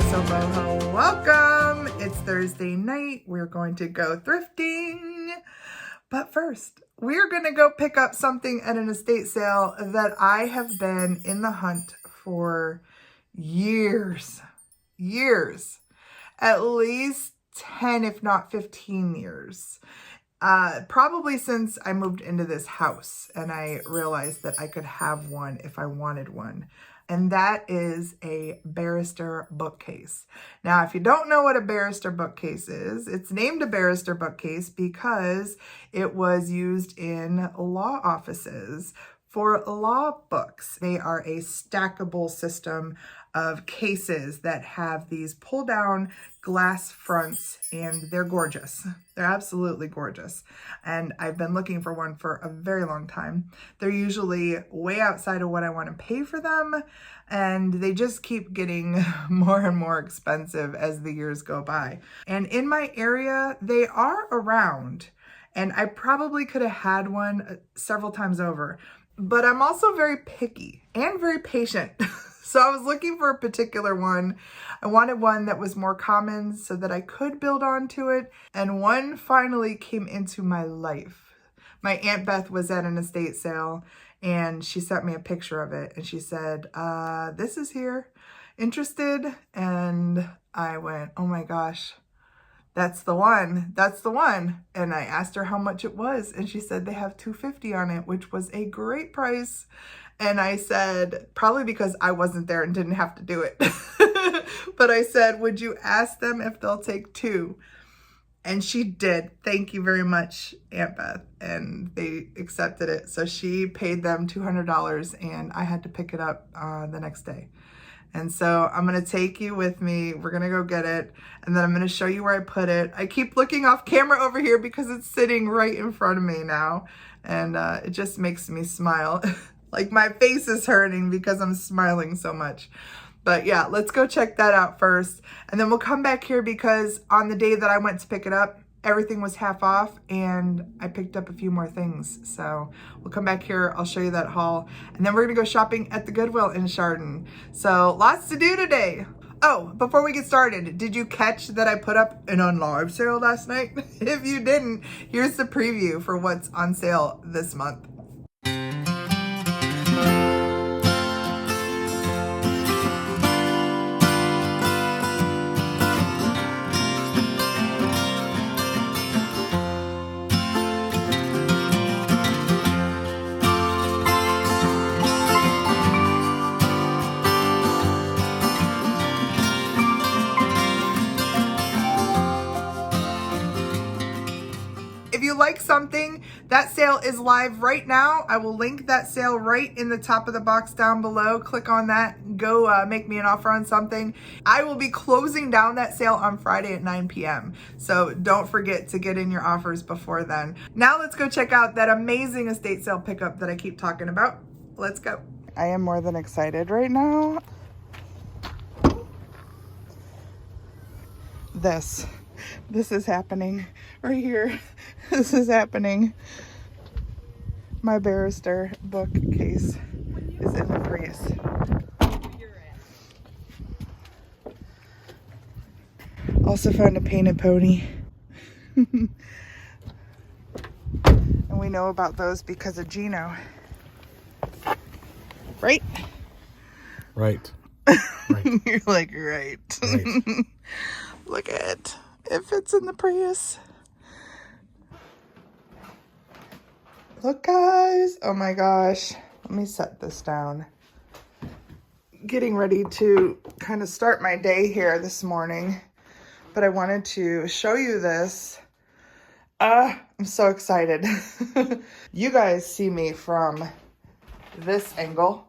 YosoBoho. Welcome! It's Thursday night. We're going to go thrifting. But first, we're going to go pick up something at an estate sale that I have been in the hunt for years. At least 10, if not 15 years. Probably since I moved into this house and I realized that I could have one if I wanted one. And that is a barrister bookcase. Now, if you don't know what a barrister bookcase is, it's named a barrister bookcase because it was used in law offices for law books. They are a stackable system of cases that have these pull-down glass fronts, and they're gorgeous. They're absolutely gorgeous. And I've been looking for one for a very long time. They're usually way outside of what I want to pay for them, and they just keep getting more and more expensive as the years go by. And in my area, they are around, and I probably could have had one several times over. But I'm also very picky and very patient. So I was looking for a particular one. I wanted one that was more common so that I could build onto it. And one finally came into my life. My Aunt Beth was at an estate sale and she sent me a picture of it. And she said, this is here. Interested? And I went, oh my gosh. That's the one. That's the one. And I asked her how much it was. And she said they have $250 on it, which was a great price. And I said, probably because I wasn't there and didn't have to do it. But I said, would you ask them if they'll take two? And she did. Thank you very much, Aunt Beth. And they accepted it. So she paid them $200 and I had to pick it up the next day. And so I'm going to take you with me. We're going to go get it. And then I'm going to show you where I put it. I keep looking off camera over here because it's sitting right in front of me now. And it just makes me smile. Like my face is hurting because I'm smiling so much. But yeah, let's go check that out first. And then we'll come back here because on the day that I went to pick it up, everything was half off and I picked up a few more things. So we'll come back here. I'll show you that haul. And then we're going to go shopping at the Goodwill in Chardon. So lots to do today. Oh, before we get started, did you catch that I put up an on live sale last night? If you didn't, here's the preview for what's on sale this month. If you like something, that sale is live right now. I will link that sale right in the top of the box down below. Click on that. Go make me an offer on something. I will be closing down that sale on Friday at 9 p.m. So don't forget to get in your offers before then. Now let's go check out that amazing estate sale pickup that I keep talking about. Let's go. I am more than excited right now. This is happening right here. This is happening. My barrister bookcase is in the Prius. Also found a painted pony. And we know about those because of Gino. Right? Right. You're like, right. Look at it. It fits in the Prius. Look, guys. Oh my gosh. Let me set this down. Getting ready to kind of start my day here this morning. But I wanted to show you this. I'm so excited. You guys see me from this angle.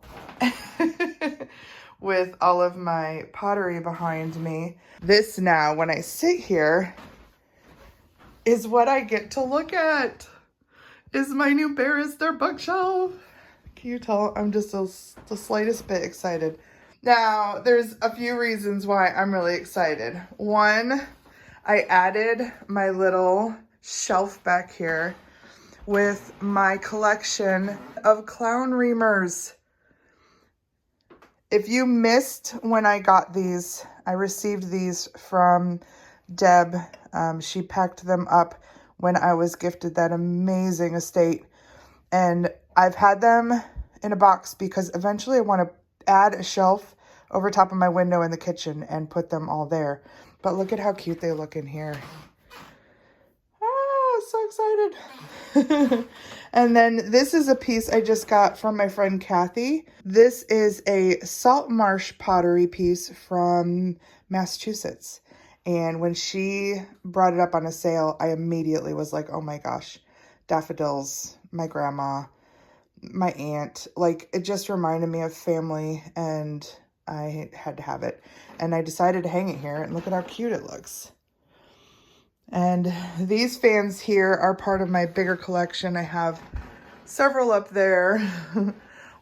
With all of my pottery behind me. This now, when I sit here, is what I get to look at. Is my new barrister bookshelf. Can you tell I'm just the slightest bit excited? Now, there's a few reasons why I'm really excited. One, I added my little shelf back here with my collection of clown reamers. If you missed when I got these I received these from Deb. She packed them up when I was gifted that amazing estate. And I've had them in a box because eventually I want to add a shelf over top of my window in the kitchen and put them all there. But look at how cute they look in here. Ah, so excited. And then this is a piece I just got from my friend Kathy. This is a salt marsh pottery piece from Massachusetts. And when she brought it up on a sale, I immediately was like, oh my gosh, daffodils, my grandma, my aunt. Like, it just reminded me of family, and I had to have it. And I decided to hang it here, and look at how cute it looks. And these fans here are part of my bigger collection. I have several up there.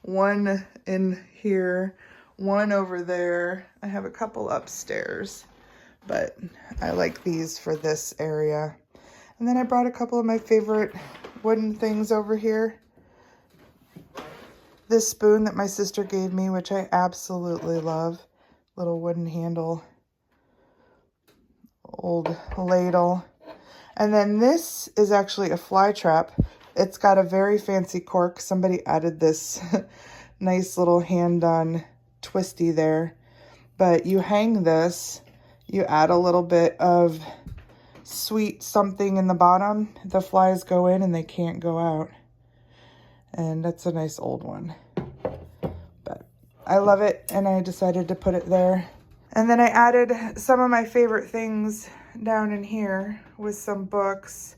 One in here, one over there. I have a couple upstairs, but I like these for this area. And then I brought a couple of my favorite wooden things over here. This spoon that my sister gave me, which I absolutely love. Little wooden handle. Old ladle. And then this is actually a fly trap. It's got a very fancy cork. Somebody added this nice little hand-on twisty there. But you hang this, you add a little bit of sweet something in the bottom. The flies go in and they can't go out. And that's a nice old one. But I love it, and I decided to put it there. And then I added some of my favorite things down in here with some books,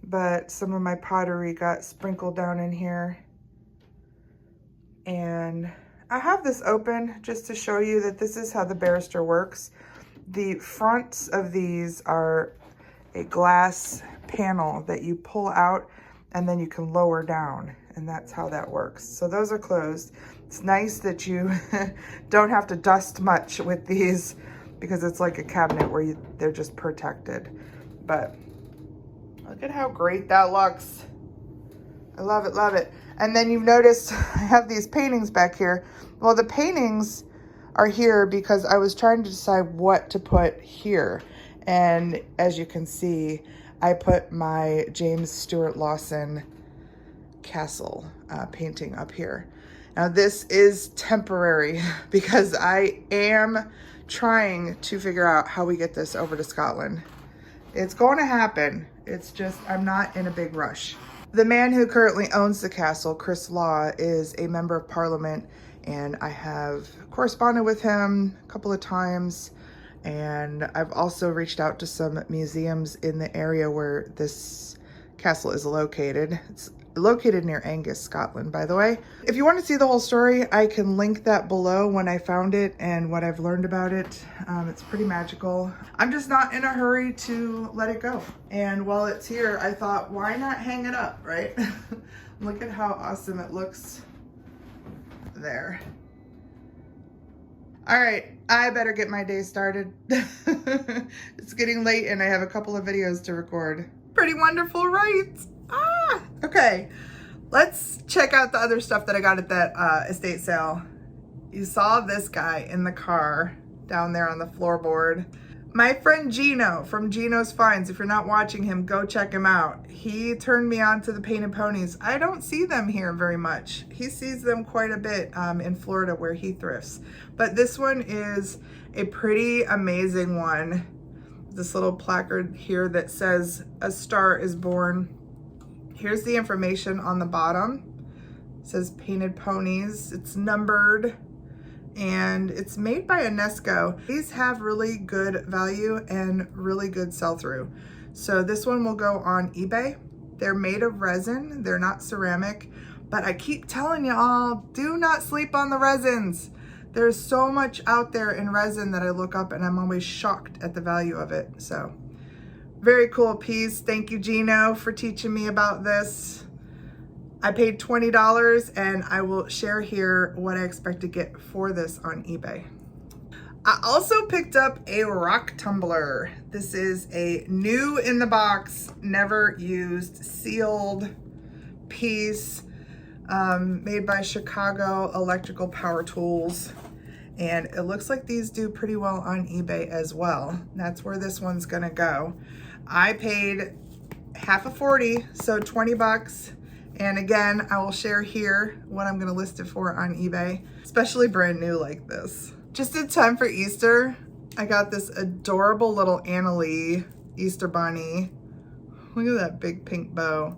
but some of my pottery got sprinkled down in here. And I have this open just to show you that this is how the barrister works. The fronts of these are a glass panel that you pull out and then you can lower down, and that's how that works. So those are closed. It's nice that you don't have to dust much with these because it's like a cabinet where they're just protected. But look at how great that looks. I love it, love it. And then you've noticed I have these paintings back here. Well, the paintings are here because I was trying to decide what to put here. And as you can see, I put my James Stewart Lawson castle painting up here. Now this is temporary because I am trying to figure out how we get this over to Scotland. It's going to happen. It's just, I'm not in a big rush. The man who currently owns the castle, Chris Law, is a member of parliament, and I have corresponded with him a couple of times. And I've also reached out to some museums in the area where this castle is located. It's located near Angus, Scotland, by the way. If you want to see the whole story, I can link that below when I found it and what I've learned about it. It's pretty magical. I'm just not in a hurry to let it go. And while it's here, I thought, why not hang it up, right? Look at how awesome it looks there. All right, I better get my day started. It's getting late and I have a couple of videos to record. Pretty wonderful, right? Okay, let's check out the other stuff that I got at that estate sale. You saw this guy in the car down there on the floorboard. My friend Gino from Gino's Finds, if you're not watching him, go check him out. He turned me on to the painted ponies. I don't see them here very much. He sees them quite a bit in Florida where he thrifts. But this one is a pretty amazing one. This little placard here that says, "A Star is Born." Here's the information on the bottom. It says painted ponies. It's numbered and it's made by Unesco. These have really good value and really good sell-through. So this one will go on eBay. They're made of resin. They're not ceramic, but I keep telling you all, do not sleep on the resins. There's so much out there in resin that I look up and I'm always shocked at the value of it. So very cool piece. Thank you, Gino, for teaching me about this. I paid $20 and I will share here what I expect to get for this on eBay. I also picked up a rock tumbler. This is a new in the box, never used, sealed piece made by Chicago Electrical Power Tools. And it looks like these do pretty well on eBay as well. That's where this one's gonna go. I paid half of 40, so 20 bucks. And again, I will share here what I'm gonna list it for on eBay, especially brand new like this. Just in time for Easter, I got this adorable little Annalie Easter bunny. Look at that big pink bow.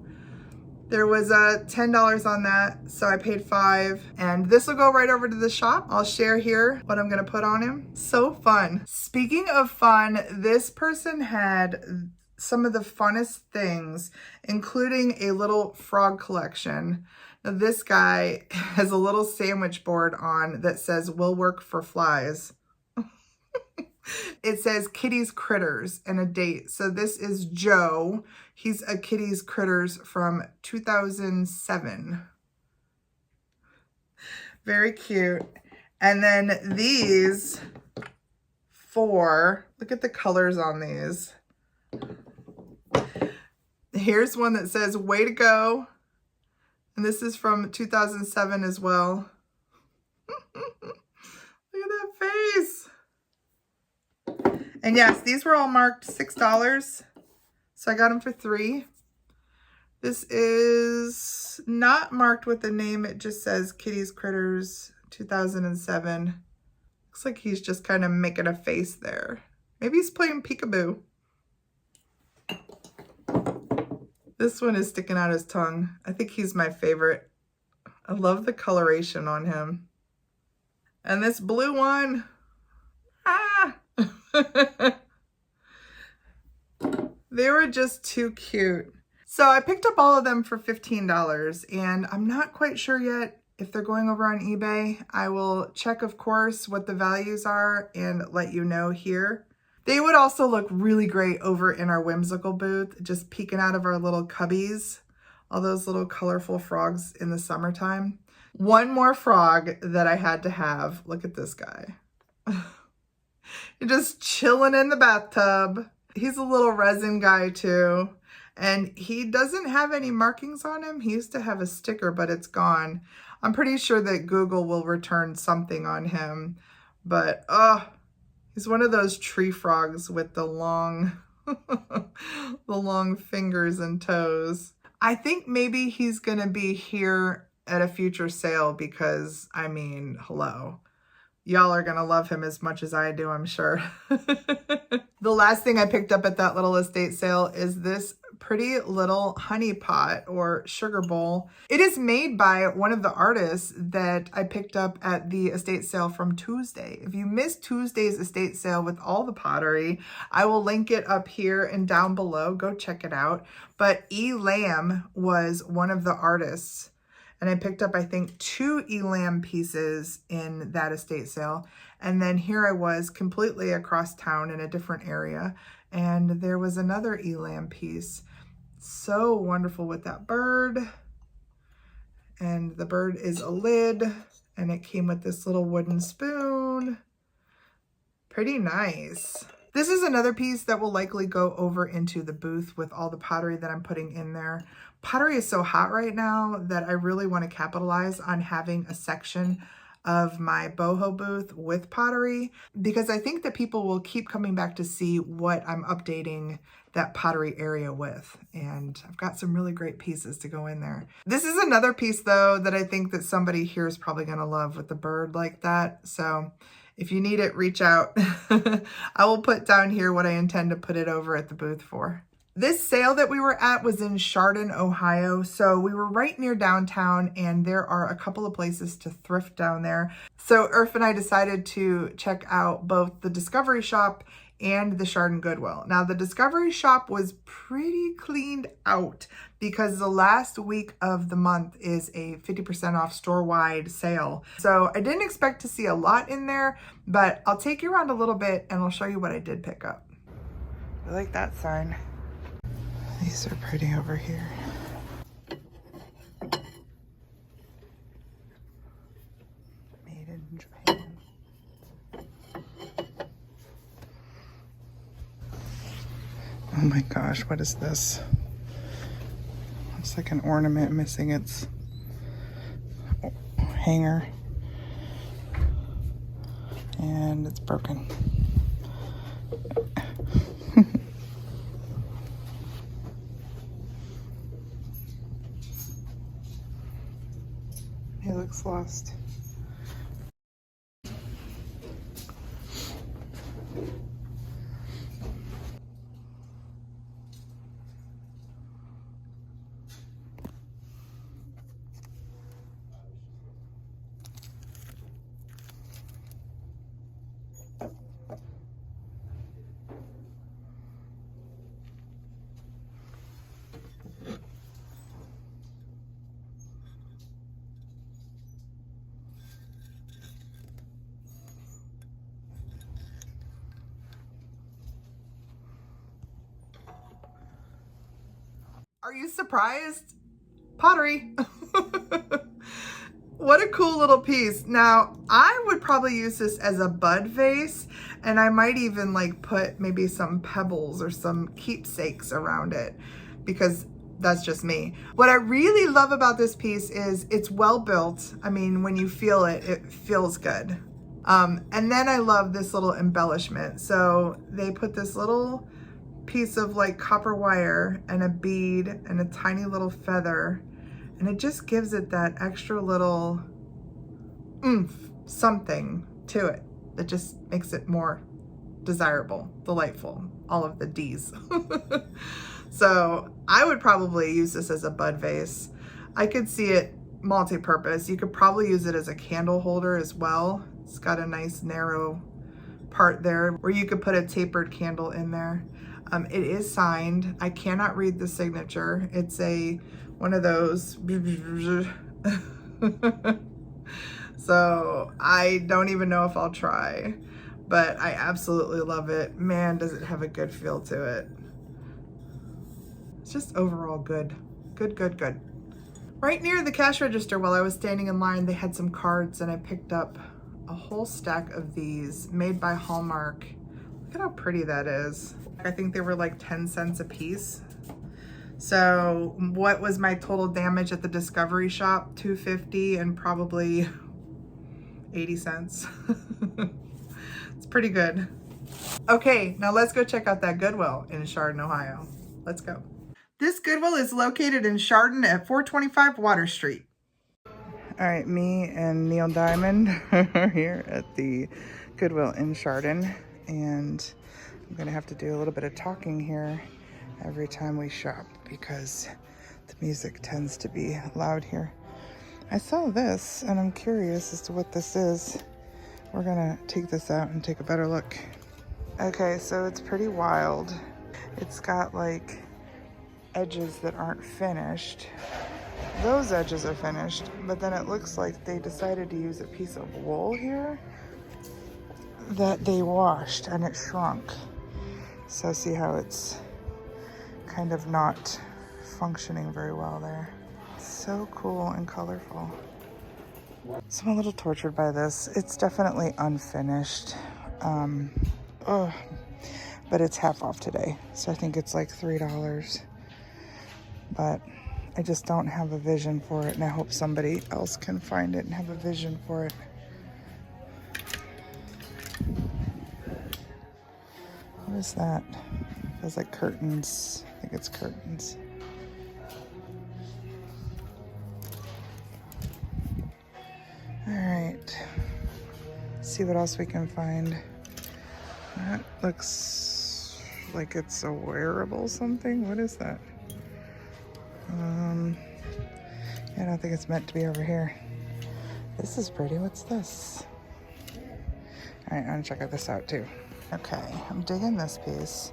There was $10 on that, so I paid $5. And this will go right over to the shop. I'll share here what I'm gonna put on him. So fun. Speaking of fun, this person had some of the funnest things, including a little frog collection. Now this guy has a little sandwich board on that says, "Will work for flies." It says Kitty's Critters and a date. So this is Joe. He's a Kitty's Critters from 2007. Very cute. And then these 4, look at the colors on these. Here's one that says "Way to go." And this is from 2007 as well. Look at that face. And yes, these were all marked $6. So I got them for $3. This is not marked with the name. It just says Kitty's Critters 2007. Looks like he's just kind of making a face there. Maybe he's playing peekaboo. This one is sticking out his tongue. I think he's my favorite. I love the coloration on him. And this blue one. Ah! They were just too cute. So I picked up all of them for $15, and I'm not quite sure yet if they're going over on eBay. I will check, of course, what the values are and let you know here. They would also look really great over in our whimsical booth, just peeking out of our little cubbies. All those little colorful frogs in the summertime. One more frog that I had to have. Look at this guy. You're just chilling in the bathtub. He's a little resin guy too. And he doesn't have any markings on him. He used to have a sticker, but it's gone. I'm pretty sure that Google will return something on him. But, he's one of those tree frogs with the long, the long fingers and toes. I think maybe he's gonna be here at a future sale because, I mean, hello. Y'all are gonna love him as much as I do, I'm sure. The last thing I picked up at that little estate sale is this pretty little honey pot or sugar bowl. It is made by one of the artists that I picked up at the estate sale from Tuesday. If you missed Tuesday's estate sale with all the pottery, I will link it up here and down below. Go check it out. But E. Lamb was one of the artists. And I picked up, I think, 2 elam pieces in that estate sale. And then here I was completely across town in a different area. And there was another elam piece. So wonderful with that bird. And the bird is a lid. And it came with this little wooden spoon. Pretty nice. This is another piece that will likely go over into the booth with all the pottery that I'm putting in there. Pottery is so hot right now that I really want to capitalize on having a section of my boho booth with pottery, because I think that people will keep coming back to see what I'm updating that pottery area with. And I've got some really great pieces to go in there. This is another piece though that I think that somebody here is probably going to love with the bird like that. So if you need it, reach out. I will put down here what I intend to put it over at the booth for. This sale that we were at was in Chardon, Ohio. So we were right near downtown and there are a couple of places to thrift down there. So Irf and I decided to check out both the Discovery Shop and the Shop and Goodwill. Now the Discovery Shop was pretty cleaned out because the last week of the month is a 50% off store-wide sale. So I didn't expect to see a lot in there, but I'll take you around a little bit and I'll show you what I did pick up. I like that sign. These are pretty over here. Made in Japan. Oh my gosh, what is this? It's like an ornament missing its hanger. and it's broken. He looks lost. Are you surprised? Pottery. What a cool little piece. Now, I would probably use this as a bud vase, and I might even like put maybe some pebbles or some keepsakes around it, because that's just me. What I really love about this piece is it's well built. I mean, when you feel it, it feels good. And then I love this little embellishment. So they put this little piece of like copper wire and a bead and a tiny little feather, and it just gives it that extra little oomph, something to it that just makes it more desirable, delightful, all of the D's. So I would probably use this as a bud vase. I could see it multi-purpose. You could probably use it as a candle holder as well. It's got a nice narrow part there where you could put a tapered candle in there. It is signed. I cannot read the signature. It's one of those. So I don't even know if I'll try, but I absolutely love it. Man, does it have a good feel to it. It's just overall good. Good, good, good. Right near the cash register while I was standing in line, they had some cards, and I picked up a whole stack of these made by Hallmark. Look at how pretty that is. I think they were like 10 cents a piece. So what was my total damage at the Discovery Shop? $2.50 and probably 80 cents. It's pretty good. Okay, now let's go check out that Goodwill in Chardon, Ohio. Let's go. This Goodwill is located in Chardon at 425 Water Street. All right, me and Neil Diamond are here at the Goodwill in Chardon, and I'm gonna have to do a little bit of talking here every time we shop because the music tends to be loud here. I saw this and I'm curious as to what this is. We're gonna take this out and take a better look. Okay, so it's pretty wild. It's got like edges that aren't finished. Those edges are finished, but then it looks like they decided to use a piece of wool here that they washed and it shrunk. So see how it's kind of not functioning very well there. So cool and colorful. So I'm a little tortured by this. It's definitely unfinished. But it's half off today. So I think it's like $3. But I just don't have a vision for it, and I hope somebody else can find it and have a vision for it. What is that? It feels like curtains. I think it's curtains. All right. See what else we can find. That looks like it's a wearable something. What is that? I don't think it's meant to be over here. This is pretty. What's this? All right, I'm gonna check this out too. Okay, I'm digging this piece.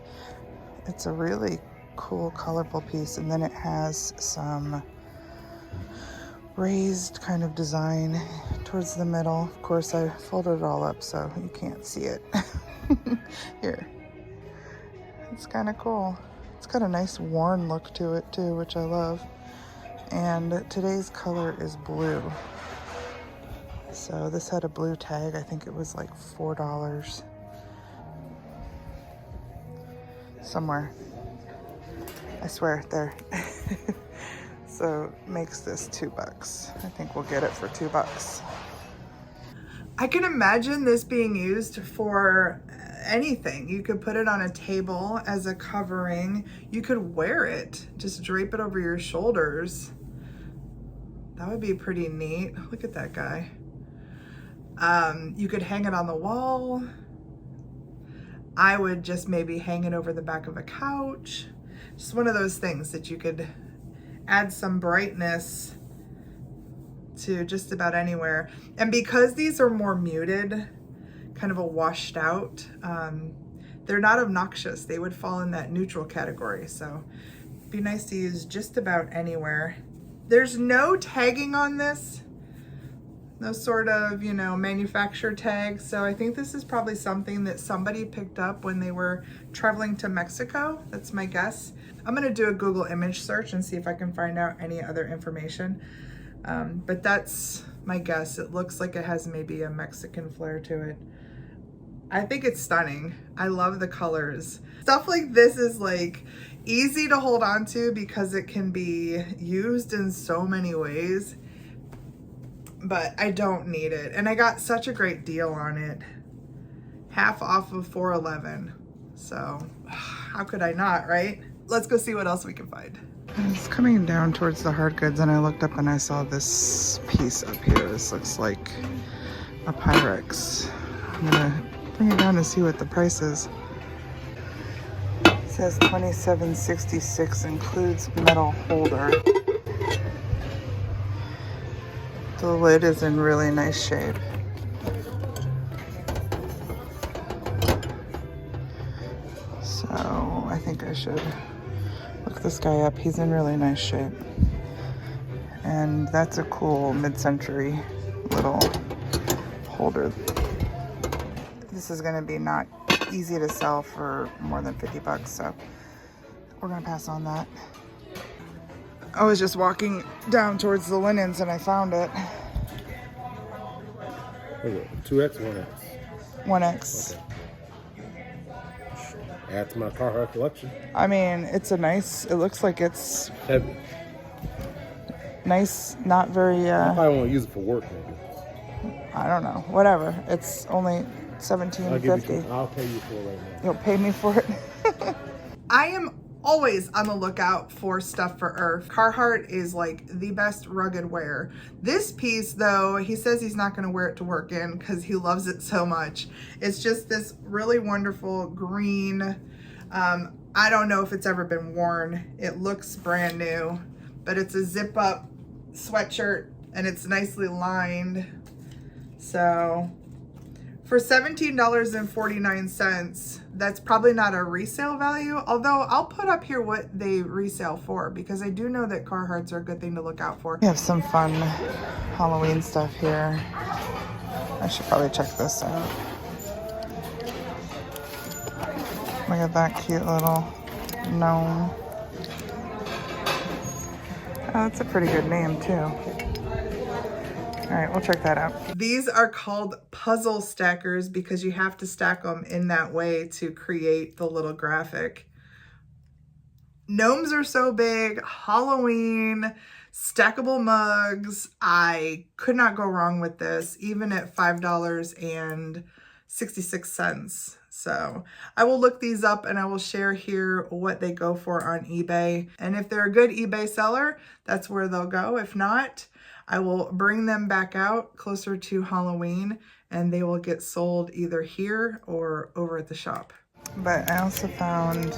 It's a really cool, colorful piece, and then it has some raised kind of design towards the middle. Of course, I folded it all up so you can't see it. Here. It's kind of cool. It's got a nice worn look to it too, which I love. And today's color is blue. So this had a blue tag. I think it was like $4. Somewhere. I swear, there. So makes this $2. I think we'll get it for $2. I can imagine this being used for anything. You could put it on a table as a covering. You could wear it, just drape it over your shoulders. That would be pretty neat. Look at that guy. You could hang it on the wall. I would just maybe hang it over the back of a couch. Just one of those things that you could add some brightness to just about anywhere. And because these are more muted, kind of a washed out, they're not obnoxious. They would fall in that neutral category. So it'd be nice to use just about anywhere. There's no tagging on this. No sort of, you know, manufacturer tag. So I think this is probably something that somebody picked up when they were traveling to Mexico. That's my guess. I'm gonna do a Google image search and see if I can find out any other information. But that's my guess. It looks like it has maybe a Mexican flair to it. I think it's stunning. I love the colors. Stuff like this is like easy to hold on to because it can be used in so many ways. But I don't need it. And I got such a great deal on it. Half off of $4.11. So how could I not, right? Let's go see what else we can find. I was coming down towards the hard goods and I looked up and I saw this piece up here. This looks like a Pyrex. I'm gonna bring it down to see what the price is. It says $27.66, includes metal holder. The lid is in really nice shape. So I think I should look this guy up. He's in really nice shape. And that's a cool mid-century little holder. This is gonna be not easy to sell for more than 50 bucks, so we're gonna pass on that. I was just walking down towards the linens and I found it. 2X, 1X? 1X. Okay. Add to my Carhartt collection. I mean, it's a nice, it looks like it's heavy. Nice, not very, I probably won't use it for work maybe. I don't know, whatever. It's only $17.50. I'll pay you for it right now. You'll pay me for it? I am always on the lookout for stuff for Irf. Carhartt is like the best rugged wear. This piece though, he says he's not gonna wear it to work in because he loves it so much. It's just this really wonderful green. I don't know if it's ever been worn. It looks brand new, but it's a zip up sweatshirt and it's nicely lined. So for $17.49, that's probably not a resale value, although I'll put up here what they resale for because I do know that Carhartts are a good thing to look out for. We have some fun Halloween stuff here. I should probably check this out. Look at that cute little gnome. Oh, that's a pretty good name too. All right, we'll check that out. These are called puzzle stackers because you have to stack them in that way to create the little graphic. Gnomes are so big, Halloween, stackable mugs. I could not go wrong with this, even at $5.66. So I will look these up and I will share here what they go for on eBay. And if they're a good eBay seller, that's where they'll go. If not, I will bring them back out closer to Halloween and they will get sold either here or over at the shop. But I also found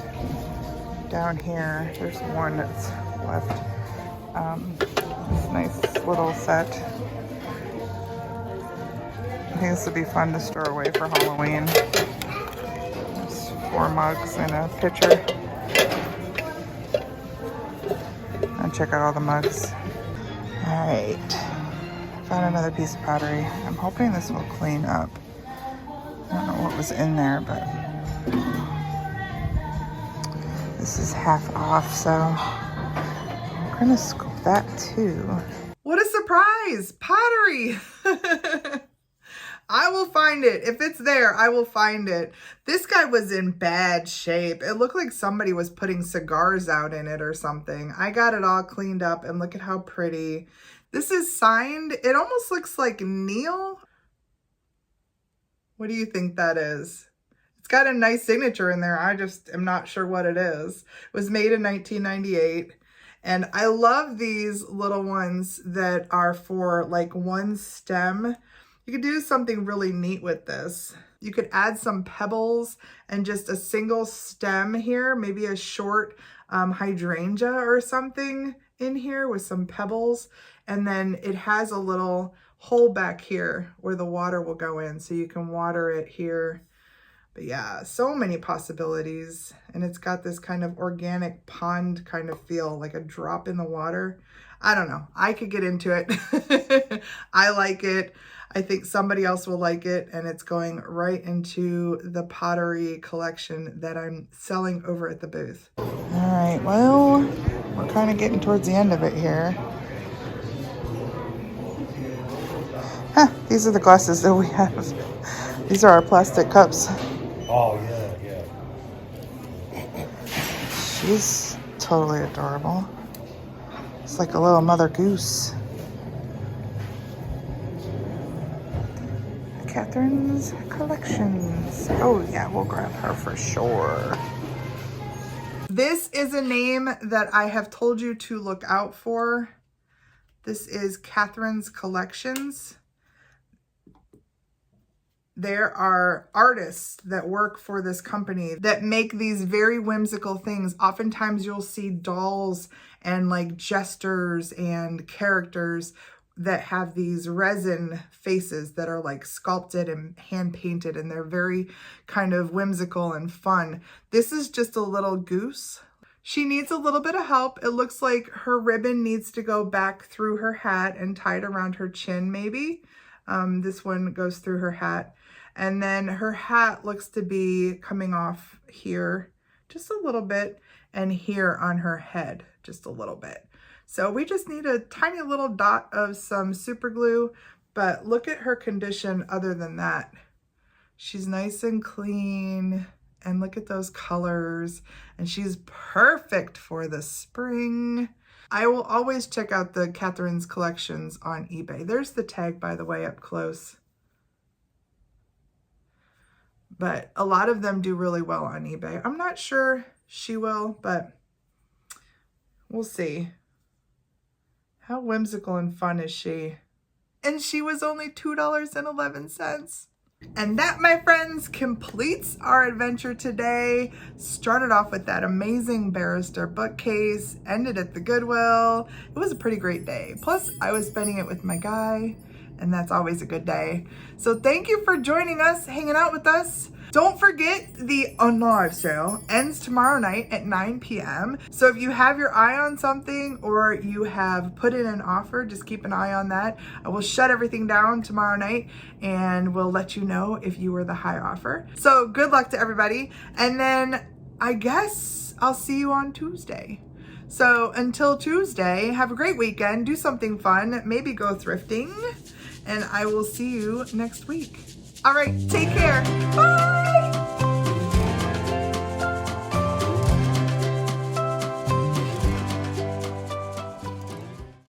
down here, there's one that's left. This nice little set. I think this would be fun to store away for Halloween. There's 4 mugs and a pitcher. And check out all the mugs. All right, found another piece of pottery. I'm hoping this will clean up. I don't know what was in there, but this is half off, so we're gonna scoop that too. What a surprise, pottery. I will find it. If it's there, I will find it. This guy was in bad shape. It looked like somebody was putting cigars out in it or something. I got it all cleaned up and look at how pretty. This is signed. It almost looks like Neil. What do you think that is? It's got a nice signature in there. I just am not sure what it is. It was made in 1998. And I love these little ones that are for like one stem. You could do something really neat with this. You could add some pebbles and just a single stem here, maybe a short hydrangea or something in here with some pebbles. And then it has a little hole back here where the water will go in, so you can water it here. But yeah, so many possibilities. And it's got this kind of organic pond kind of feel, like a drop in the water. I don't know. I could get into it. I like it. I think somebody else will like it. And it's going right into the pottery collection that I'm selling over at the booth. All right, well, we're kind of getting towards the end of it here. Huh, these are the glasses that we have. These are our plastic cups. Oh, yeah. She's totally adorable. It's like a little mother goose. Catherine's Collections. Oh yeah, we'll grab her for sure. This is a name that I have told you to look out for. This is Catherine's Collections. There are artists that work for this company that make these very whimsical things. Oftentimes you'll see dolls and like jesters and characters that have these resin faces that are like sculpted and hand painted, and they're very kind of whimsical and fun. This is just a little goose. She needs a little bit of help. It looks like her ribbon needs to go back through her hat and tied around her chin maybe. This one goes through her hat. And then her hat looks to be coming off here just a little bit, and here on her head just a little bit. So we just need a tiny little dot of some super glue, but look at her condition other than that. She's nice and clean, and look at those colors, and she's perfect for the spring. I will always check out the Catherine's Collections on eBay. There's the tag, by the way, up close. But a lot of them do really well on eBay. I'm not sure she will, but we'll see. How whimsical and fun is she? And she was only $2.11. And that, my friends, completes our adventure today. Started off with that amazing barrister bookcase, ended at the Goodwill. It was a pretty great day. Plus, I was spending it with my guy, and that's always a good day. So thank you for joining us, hanging out with us. Don't forget, the Unlive sale ends tomorrow night at 9 p.m. So if you have your eye on something or you have put in an offer, just keep an eye on that. I will shut everything down tomorrow night and we'll let you know if you were the high offer. So good luck to everybody. And then I guess I'll see you on Tuesday. So until Tuesday, have a great weekend. Do something fun. Maybe go thrifting. And I will see you next week. All right, take care. Bye.